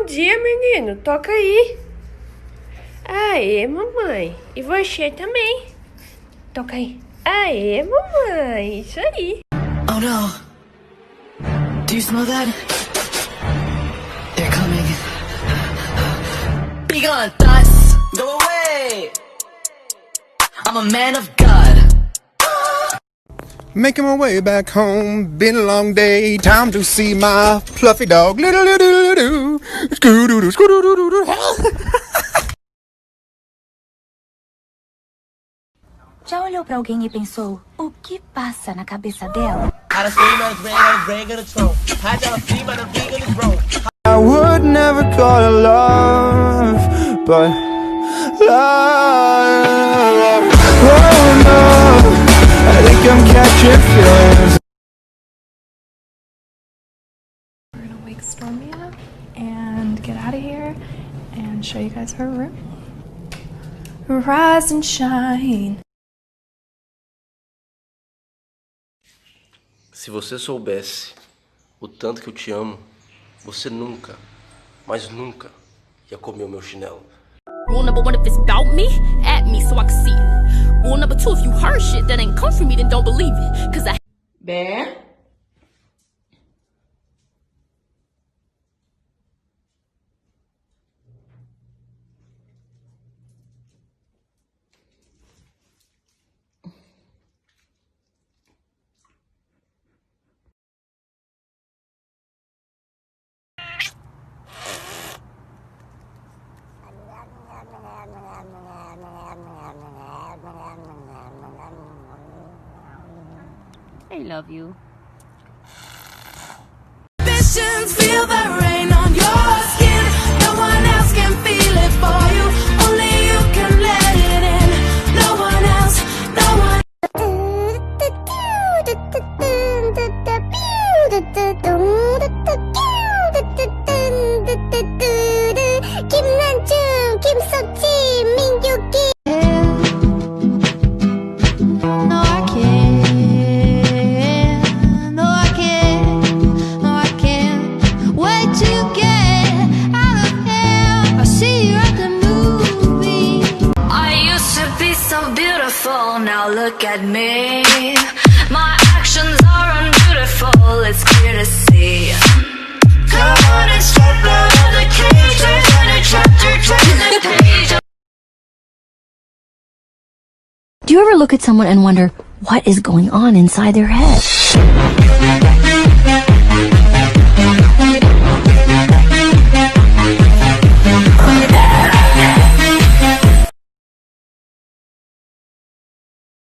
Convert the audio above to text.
dia, menino. Toca aí. Aê, mamãe. E você também. Toca aí. Aê, mamãe. Isso aí. Oh no. Do you smell that? They're coming. Be gone, thoughts. Go away. I'm a man of God. Making my way back home, been a long day, time to see my fluffy dog. Já olhou pra alguém e pensou, o que passa na cabeça dela? I would never call it love, but love. Oh no, I think I'm catching feelings. We're gonna wake Stormy up and get out of here and show you guys her room. Rise and shine. Se você soubesse o tanto que eu te amo, você nunca, mas nunca ia comer o meu chinelo. Rule number 1, if it's about me, at me so I can see it. Rule number 2, if you heard shit that ain't come from me, then don't believe it. Cause I... Bear? I love you. Visions feel the rain on your skin. No one else can feel it for you. Only you can let it in. No one else, no one. Now look at me. My actions are unbeautiful, it's clear to see. Come on and step out of the cage. Turn a chapter, turn the page. Do you ever look at someone and wonder what is going on inside their head?